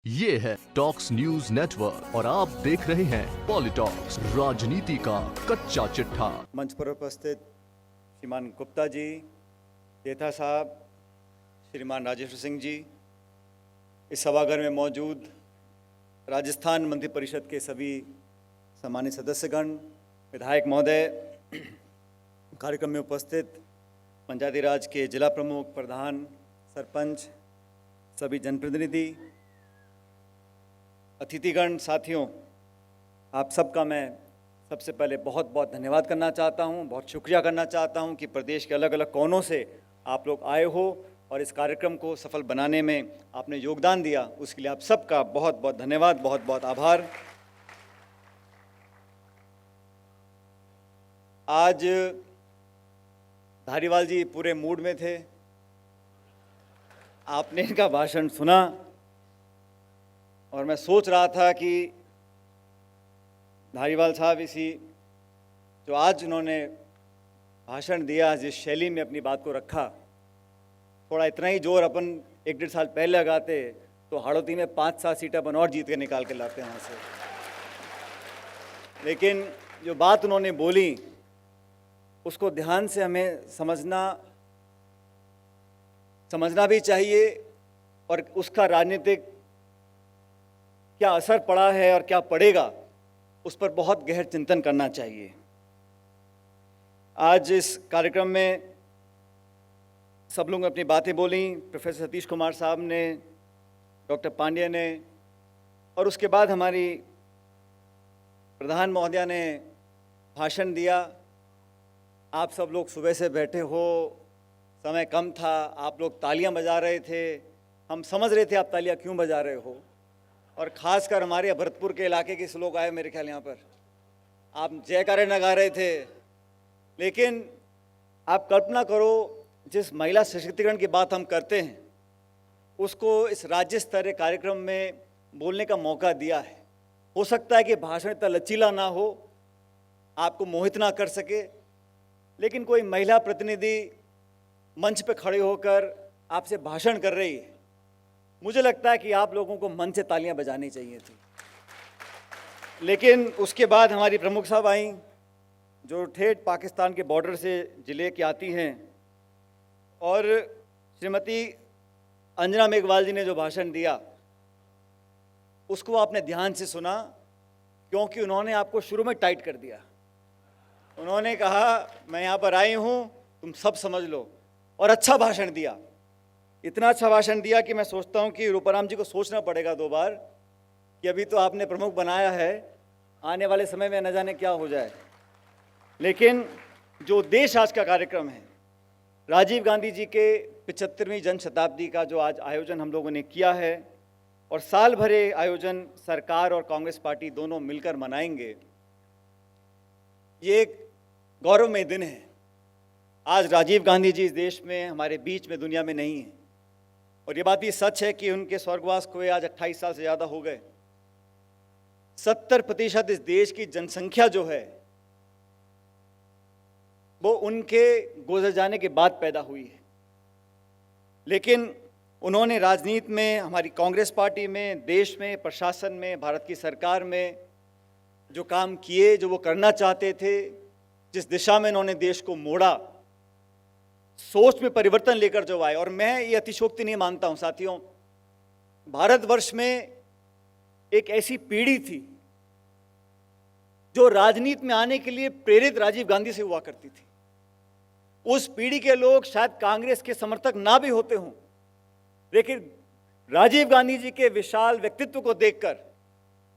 ये है talks news network और आप देख रहे हैं पॉलिटॉक्स, राजनीति का कच्चा चिट्ठा। मंच पर उपस्थित श्रीमान गुप्ता जी, जेठा साहब, श्रीमान राजेश्वर सिंह जी, इस सभागार में मौजूद राजस्थान मंत्रिपरिषद के सभी सम्मानित सदस्यगण, विधायक महोदय, कार्यक्रम में उपस्थित पंचायती राज के जिला प्रमुख, प्रधान, सरपंच, सभी जनप्रतिनिधि, अतिथिगण, साथियों, आप सबका मैं सबसे पहले बहुत बहुत धन्यवाद करना चाहता हूं, बहुत शुक्रिया करना चाहता हूं कि प्रदेश के अलग अलग कोनों से आप लोग आए हो और इस कार्यक्रम को सफल बनाने में आपने योगदान दिया। उसके लिए आप सबका बहुत बहुत धन्यवाद, बहुत बहुत आभार। आज धारीवाल जी पूरे मूड में थे, आपने इनका भाषण सुना और मैं सोच रहा था कि धारीवाल साहब इसी जो आज उन्होंने भाषण दिया, जिस शैली में अपनी बात को रखा, थोड़ा इतना ही जोर अपन 1-1.5 साल पहले लगाते तो हाड़ौती में 5-7 सीटें अपन और जीत के निकाल के लाते वहाँ से। लेकिन जो बात उन्होंने बोली उसको ध्यान से हमें समझना भी चाहिए और उसका राजनीतिक क्या असर पड़ा है और क्या पड़ेगा उस पर बहुत गहर चिंतन करना चाहिए। आज इस कार्यक्रम में सब लोगों ने अपनी बातें बोली, प्रोफेसर सतीश कुमार साहब ने, डॉक्टर पांड्या ने, और उसके बाद हमारी प्रधान महोदया ने भाषण दिया। आप सब लोग सुबह से बैठे हो, समय कम था, आप लोग तालियां बजा रहे थे, हम समझ रहे थे आप तालियां क्यों बजा रहे हो, और ख़ासकर हमारे भरतपुर के इलाके के लोग आए मेरे ख्याल यहाँ पर, आप जयकारे न गा रहे थे। लेकिन आप कल्पना करो, जिस महिला सशक्तिकरण की बात हम करते हैं उसको इस राज्य स्तरीय कार्यक्रम में बोलने का मौका दिया है। हो सकता है कि भाषण इतना लचीला ना हो, आपको मोहित ना कर सके, लेकिन कोई महिला प्रतिनिधि मंच पे खड़े होकर आपसे भाषण कर रही है, मुझे लगता है कि आप लोगों को मन से तालियां बजानी चाहिए थी। लेकिन उसके बाद हमारी प्रमुख साहब आई, जो ठेठ पाकिस्तान के बॉर्डर से जिले की आती हैं, और श्रीमती अंजना मेघवाल जी ने जो भाषण दिया उसको आपने ध्यान से सुना, क्योंकि उन्होंने आपको शुरू में टाइट कर दिया। उन्होंने कहा मैं यहाँ पर आई हूँ, तुम सब समझ लो, और अच्छा भाषण दिया। इतना अच्छा भाषण दिया कि मैं सोचता हूँ कि रूपाराम जी को सोचना पड़ेगा 2 बार कि अभी तो आपने प्रमुख बनाया है, आने वाले समय में न जाने क्या हो जाए। लेकिन जो देश आज का कार्यक्रम है, राजीव गांधी जी के 75वीं जन्म शताब्दी का जो आज आयोजन हम लोगों ने किया है, और साल भरे आयोजन सरकार और कांग्रेस पार्टी दोनों मिलकर मनाएंगे, ये एक गौरवमय दिन है। आज राजीव गांधी जी इस देश में, हमारे बीच में, दुनिया में नहीं है, और ये बात भी सच है कि उनके स्वर्गवास को आज 28 साल से ज़्यादा हो गए। 70% इस देश की जनसंख्या जो है वो उनके गुजर जाने के बाद पैदा हुई है। लेकिन उन्होंने राजनीति में, हमारी कांग्रेस पार्टी में, देश में, प्रशासन में, भारत की सरकार में जो काम किए, जो वो करना चाहते थे, जिस दिशा में उन्होंने देश को मोड़ा, सोच में परिवर्तन लेकर जो आए, और मैं ये अतिशयोक्ति नहीं मानता हूं साथियों, भारतवर्ष में एक ऐसी पीढ़ी थी जो राजनीति में आने के लिए प्रेरित राजीव गांधी से हुआ करती थी। उस पीढ़ी के लोग शायद कांग्रेस के समर्थक ना भी होते हों, लेकिन राजीव गांधी जी के विशाल व्यक्तित्व को देखकर,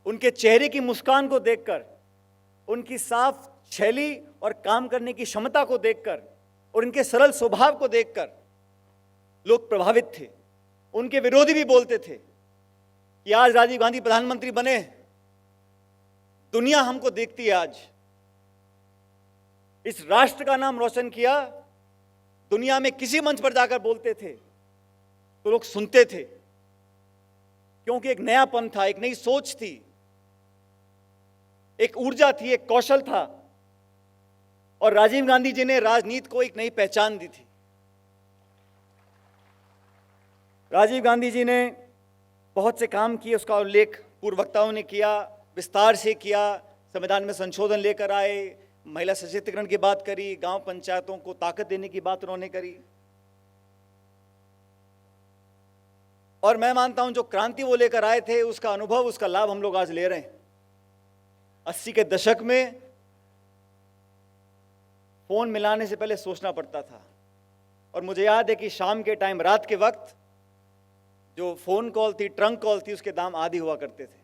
उनके चेहरे की मुस्कान को देखकर, उनकी साफ शैली और काम करने की क्षमता को देखकर, और उनके सरल स्वभाव को देखकर लोग प्रभावित थे। उनके विरोधी भी बोलते थे कि आज राजीव गांधी प्रधानमंत्री बने, दुनिया हमको देखती है, आज इस राष्ट्र का नाम रोशन किया, दुनिया में किसी मंच पर जाकर बोलते थे तो लोग सुनते थे, क्योंकि एक नयापन था, एक नई सोच थी, एक ऊर्जा थी, एक कौशल था, और राजीव गांधी जी ने राजनीति को एक नई पहचान दी थी। राजीव गांधी जी ने बहुत से काम किए, उसका उल्लेख पूर्व वक्ताओं ने किया, विस्तार से किया। संविधान में संशोधन लेकर आए, महिला सशक्तिकरण की बात करी, गांव पंचायतों को ताकत देने की बात उन्होंने करी। और मैं मानता हूं जो क्रांति वो लेकर आए थे, उसका अनुभव, उसका लाभ हम लोग आज ले रहे हैं। 80 के दशक में फोन मिलाने से पहले सोचना पड़ता था, और मुझे याद है कि शाम के टाइम, रात के वक्त जो फोन कॉल थी, ट्रंक कॉल थी, उसके दाम आधी हुआ करते थे।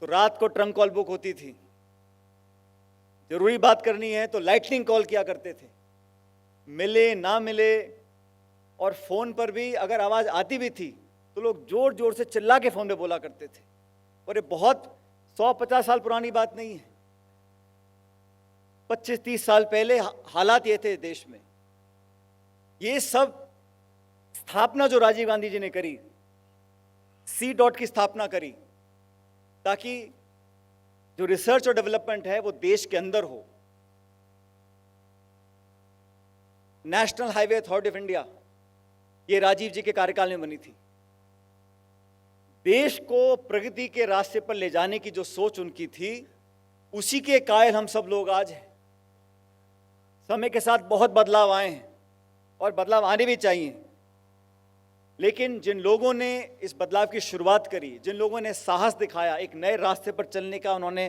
तो रात को ट्रंक कॉल बुक होती थी, जरूरी बात करनी है तो लाइटनिंग कॉल किया करते थे, मिले ना मिले। और फोन पर भी अगर आवाज आती भी थी तो लोग जोर जोर से चिल्ला के फोन पे बोला करते थे। और ये बहुत 100-50 साल पुरानी बात नहीं है, 25-30 साल पहले हालात ये थे देश में। ये सब स्थापना जो राजीव गांधी जी ने करी, C.डॉट की स्थापना करी, ताकि जो रिसर्च और डेवलपमेंट है वो देश के अंदर हो। National highway authority of India, ये राजीव जी के कार्यकाल में बनी थी। देश को प्रगति के रास्ते पर ले जाने की जो सोच उनकी थी, उसी के कायल हम सब लोग आज हैं। समय के साथ बहुत बदलाव आए हैं और बदलाव आने भी चाहिए, लेकिन जिन लोगों ने इस बदलाव की शुरुआत करी, जिन लोगों ने साहस दिखाया, एक नए रास्ते पर चलने का उन्होंने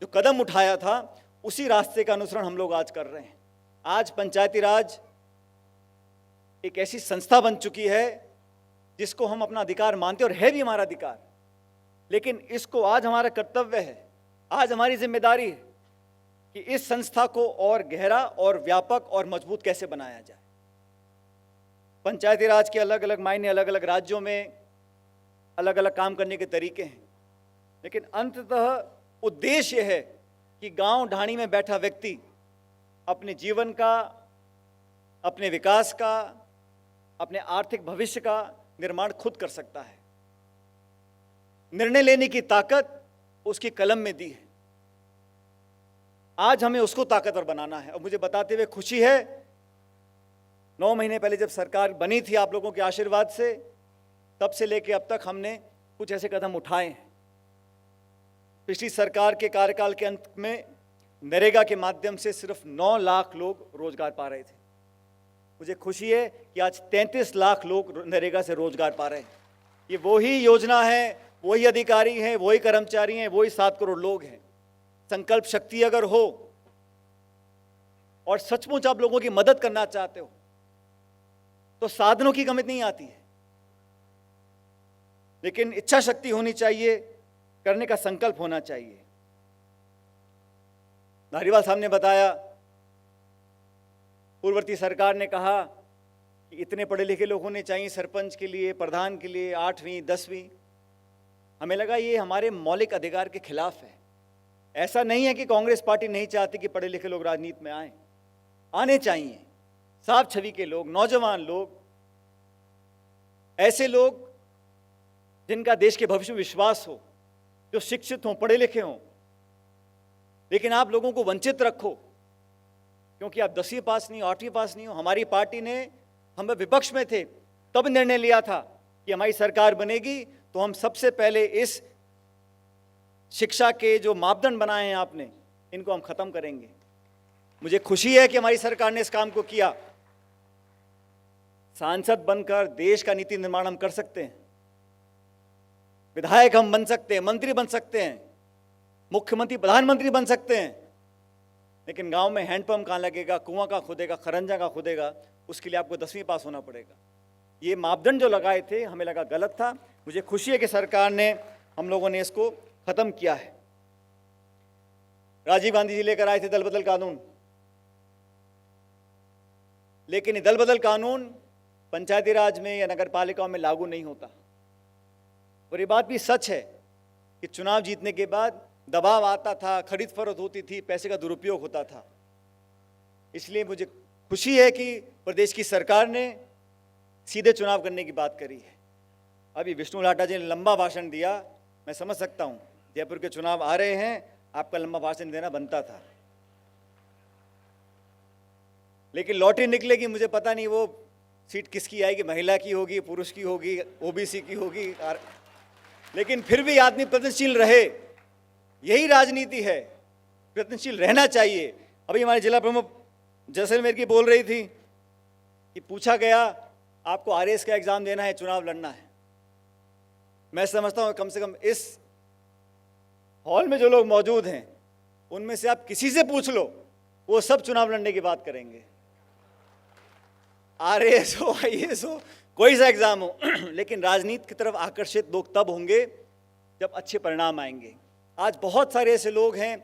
जो कदम उठाया था, उसी रास्ते का अनुसरण हम लोग आज कर रहे हैं। आज पंचायती राज एक ऐसी संस्था बन चुकी है जिसको हम अपना अधिकार मानते हैं, और है भी हमारा अधिकार। लेकिन इसको आज हमारा कर्तव्य है, आज हमारी जिम्मेदारी है कि इस संस्था को और गहरा और व्यापक और मजबूत कैसे बनाया जाए। पंचायती राज के अलग अलग मायने, अलग अलग राज्यों में अलग अलग काम करने के तरीके हैं, लेकिन अंततः उद्देश्य है कि गांव ढाणी में बैठा व्यक्ति अपने जीवन का, अपने विकास का, अपने आर्थिक भविष्य का निर्माण खुद कर सकता है। निर्णय लेने की ताकत उसकी कलम में दी है। आज हमें उसको ताकतवर बनाना है। और मुझे बताते हुए खुशी है, 9 महीने पहले जब सरकार बनी थी आप लोगों के आशीर्वाद से, तब से लेकर अब तक हमने कुछ ऐसे कदम उठाए हैं। पिछली सरकार के कार्यकाल के अंत में नरेगा के माध्यम से सिर्फ 9 लाख लोग रोजगार पा रहे थे। मुझे खुशी है कि आज 33 लाख लोग नरेगा से रोजगार पा रहे हैं। ये वही योजना है, वही अधिकारी हैं, वही कर्मचारी हैं, वही 7 करोड़ लोग हैं। संकल्प शक्ति अगर हो और सचमुच आप लोगों की मदद करना चाहते हो तो साधनों की कमी नहीं आती है, लेकिन इच्छा शक्ति होनी चाहिए, करने का संकल्प होना चाहिए। धारीवाल साहब ने बताया, पूर्ववर्ती सरकार ने कहा कि इतने पढ़े लिखे लोग होने चाहिए सरपंच के लिए, प्रधान के लिए, 8वीं 10वीं। हमें लगा ये हमारे मौलिक अधिकार के खिलाफ है। ऐसा नहीं है कि कांग्रेस पार्टी नहीं चाहती कि पढ़े लिखे लोग राजनीति में आए, आने चाहिए। साफ छवि के लोग, नौजवान लोग, ऐसे लोग जिनका देश के भविष्य में विश्वास हो, जो शिक्षित हों, पढ़े लिखे हों। लेकिन आप लोगों को वंचित रखो क्योंकि आप 10वीं पास नहीं हो, 8वीं पास नहीं हो। हमारी पार्टी ने, हम विपक्ष में थे तब निर्णय लिया था कि हमारी सरकार बनेगी तो हम सबसे पहले इस शिक्षा के जो मापदंड बनाए हैं आपने, इनको हम खत्म करेंगे। मुझे खुशी है कि हमारी सरकार ने इस काम को किया। सांसद बनकर देश का नीति निर्माण हम कर सकते हैं, विधायक हम बन सकते हैं, मंत्री बन सकते हैं, मुख्यमंत्री, प्रधानमंत्री बन सकते हैं, लेकिन गांव में हैंडपंप कहाँ लगेगा, कुआं कहाँ खुदेगा, खरंजा कहाँ खुदेगा, उसके लिए आपको 10वीं पास होना पड़ेगा। ये मापदंड जो लगाए थे हमें लगा गलत था। मुझे खुशी है कि सरकार ने, हम लोगों ने इसको खत्म किया है। राजीव गांधी जी लेकर आए थे दल बदल कानून, लेकिन ये दल बदल कानून पंचायती राज में या नगर पालिकाओं में लागू नहीं होता। और ये बात भी सच है कि चुनाव जीतने के बाद दबाव आता था, खरीद फरोख्त होती थी, पैसे का दुरुपयोग होता था। इसलिए मुझे खुशी है कि प्रदेश की सरकार ने सीधे चुनाव करने की बात करी है। अभी विष्णु लाटा जी ने लंबा भाषण दिया, मैं समझ सकता हूँ, जयपुर के चुनाव आ रहे हैं, आपका लंबा भाषण देना बनता था, लेकिन लॉटरी निकलेगी मुझे पता नहीं, वो सीट किसकी आएगी, महिला की होगी, पुरुष की होगी, ओबीसी की होगी, लेकिन फिर भी आदमी प्रयत्नशील रहे, यही राजनीति है। प्रयत्नशील रहना चाहिए। अभी हमारे जिला प्रमुख जैसलमेर की बोल रही थी कि पूछा गया आपको आरएएस का एग्जाम देना है, चुनाव लड़ना है। मैं समझता हूँ कम से कम इस हॉल में जो लोग मौजूद हैं उनमें से आप किसी से पूछ लो, वो सब चुनाव लड़ने की बात करेंगे। आरएएस हो, आईएएस हो, कोई सा एग्जाम हो, लेकिन राजनीति की तरफ आकर्षित लोग तब होंगे जब अच्छे परिणाम आएंगे। आज बहुत सारे ऐसे लोग हैं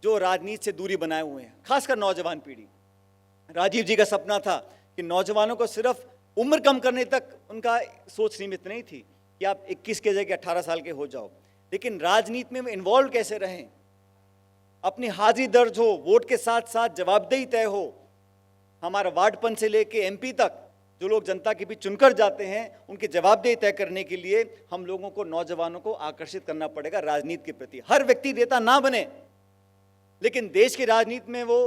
जो राजनीति से दूरी बनाए हुए हैं, खासकर नौजवान पीढ़ी। राजीव जी का सपना था कि नौजवानों को सिर्फ उम्र कम करने तक उनका सोच सीमित नहीं थी कि आप 21 के जगह 18 साल के हो जाओ, लेकिन राजनीति में इन्वॉल्व कैसे रहें, अपनी हाजिरी दर्ज हो, वोट के साथ साथ जवाबदेही तय हो। हमारा वार्डपन से लेके एमपी तक जो लोग जनता के बीच चुनकर जाते हैं, उनकी जवाबदेही तय करने के लिए हम लोगों को, नौजवानों को आकर्षित करना पड़ेगा राजनीति के प्रति। हर व्यक्ति नेता ना बने, लेकिन देश की राजनीति में वो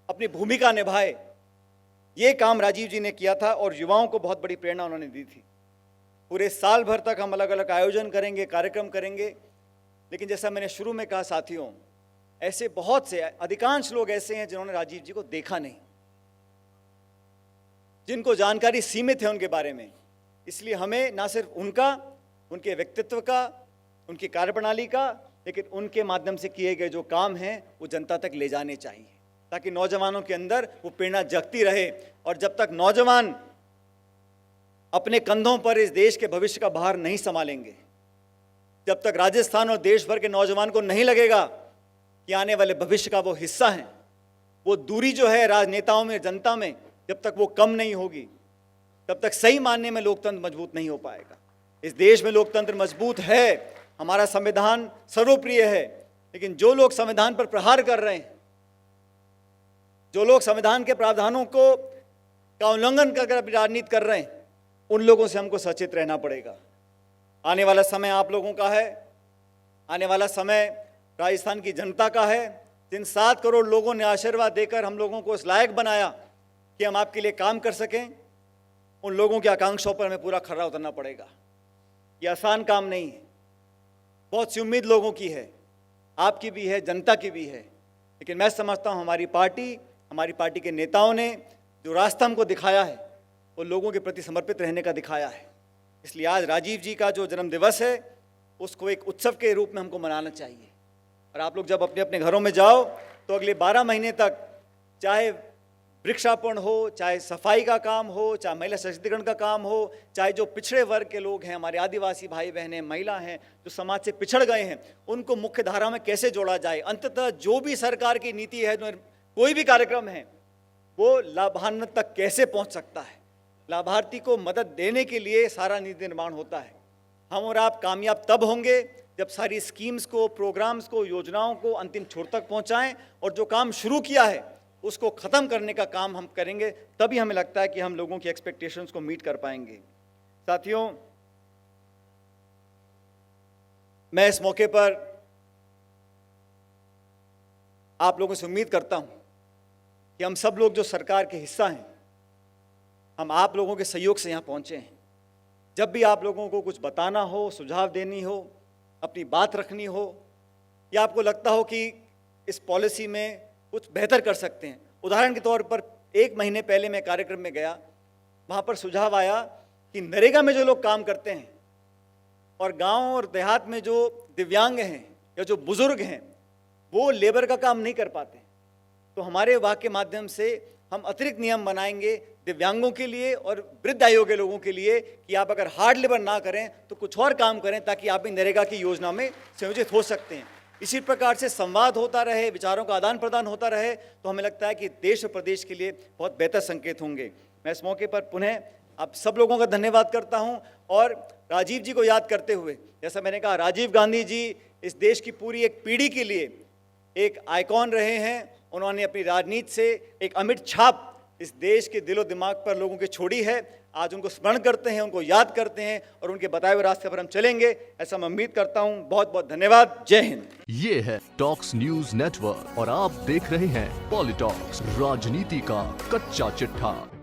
अपनी भूमिका निभाए। ये काम राजीव जी ने किया था और युवाओं को बहुत बड़ी प्रेरणा उन्होंने दी थी। पूरे साल भर तक हम अलग अलग आयोजन करेंगे, कार्यक्रम करेंगे, लेकिन जैसा मैंने शुरू में कहा साथियों, ऐसे बहुत से, अधिकांश लोग ऐसे हैं जिन्होंने राजीव जी को देखा नहीं, जिनको जानकारी सीमित है उनके बारे में। इसलिए हमें ना सिर्फ उनका, उनके व्यक्तित्व का, उनकी कार्यप्रणाली का, लेकिन उनके माध्यम से किए गए जो काम हैं वो जनता तक ले जाने चाहिए, ताकि नौजवानों के अंदर वो प्रेरणा जगती रहे। और जब तक नौजवान अपने कंधों पर इस देश के भविष्य का भार नहीं संभालेंगे, जब तक राजस्थान और देश भर के नौजवान को नहीं लगेगा कि आने वाले भविष्य का वो हिस्सा हैं, वो दूरी जो है राजनेताओं में, जनता में, जब तक वो कम नहीं होगी, तब तक सही मानने में लोकतंत्र मजबूत नहीं हो पाएगा। इस देश में लोकतंत्र मजबूत है, हमारा संविधान सर्वप्रिय है, लेकिन जो लोग संविधान पर प्रहार कर रहे हैं, जो लोग संविधान के प्रावधानों का उल्लंघन कर राजनीति कर रहे हैं, उन लोगों से हमको सचेत रहना पड़ेगा। आने वाला समय आप लोगों का है, आने वाला समय राजस्थान की जनता का है। जिन 7 करोड़ लोगों ने आशीर्वाद देकर हम लोगों को इस लायक बनाया कि हम आपके लिए काम कर सकें, उन लोगों की आकांक्षाओं पर हमें पूरा खरा उतरना पड़ेगा। ये आसान काम नहीं है, बहुत सी उम्मीद लोगों की है, आपकी भी है, जनता की भी है, लेकिन मैं समझता हूँ हमारी पार्टी के नेताओं ने जो रास्ता हमको दिखाया है वो लोगों के प्रति समर्पित रहने का दिखाया है। इसलिए आज राजीव जी का जो जन्म दिवस है उसको एक उत्सव के रूप में हमको मनाना चाहिए। और आप लोग जब अपने अपने घरों में जाओ तो अगले 12 महीने तक, चाहे वृक्षारोपण हो, चाहे सफाई का काम हो, चाहे महिला सशक्तिकरण का काम हो, चाहे जो पिछड़े वर्ग के लोग हैं, हमारे आदिवासी भाई बहनें, महिला हैं, जो समाज से पिछड़ गए हैं, उनको मुख्य धारा में कैसे जोड़ा जाए। अंततः जो भी सरकार की नीति है, कोई भी कार्यक्रम है, वो लाभान्वित तक कैसे पहुंच सकता है, लाभार्थी को मदद देने के लिए सारा नीति निर्माण होता है। हम और आप कामयाब तब होंगे जब सारी स्कीम्स को, प्रोग्राम्स को, योजनाओं को अंतिम छोर तक पहुंचाएं और जो काम शुरू किया है उसको ख़त्म करने का काम हम करेंगे। तभी हमें लगता है कि हम लोगों की एक्सपेक्टेशंस को मीट कर पाएंगे। साथियों, मैं इस मौके पर आप लोगों से उम्मीद करता हूं कि हम सब लोग जो सरकार के हिस्सा हैं, हम आप लोगों के सहयोग से यहाँ पहुँचे हैं। जब भी आप लोगों को कुछ बताना हो, सुझाव देनी हो, अपनी बात रखनी हो, या आपको लगता हो कि इस पॉलिसी में कुछ बेहतर कर सकते हैं। उदाहरण के तौर पर 1 महीने पहले मैं कार्यक्रम में गया, वहाँ पर सुझाव आया कि नरेगा में जो लोग काम करते हैं और गांव और देहात में जो दिव्यांग हैं या जो बुजुर्ग हैं, वो लेबर का काम नहीं कर पाते, तो हमारे विभाग के माध्यम से हम अतिरिक्त नियम बनाएंगे दिव्यांगों के लिए और वृद्ध आयु के लोगों के लिए कि आप अगर हार्ड लेबर ना करें तो कुछ और काम करें, ताकि आप भी नरेगा की योजना में संयोजित हो सकते हैं। इसी प्रकार से संवाद होता रहे, विचारों का आदान प्रदान होता रहे, तो हमें लगता है कि देश और प्रदेश के लिए बहुत बेहतर संकेत होंगे। मैं इस मौके पर पुनः आप सब लोगों का धन्यवाद करता हूं और राजीव जी को याद करते हुए, जैसा मैंने कहा, राजीव गांधी जी इस देश की पूरी एक पीढ़ी के लिए एक आइकॉन रहे हैं। उन्होंने अपनी राजनीति से एक अमिट छाप इस देश के दिलो दिमाग पर लोगों की छोड़ी है। आज उनको स्मरण करते हैं, उनको याद करते हैं और उनके बताए हुए रास्ते पर हम चलेंगे, ऐसा मैं उम्मीद करता हूं। बहुत बहुत धन्यवाद। जय हिंद। ये है टॉक्स न्यूज नेटवर्क और आप देख रहे हैं पॉलिटॉक्स, राजनीति का कच्चा चिट्ठा।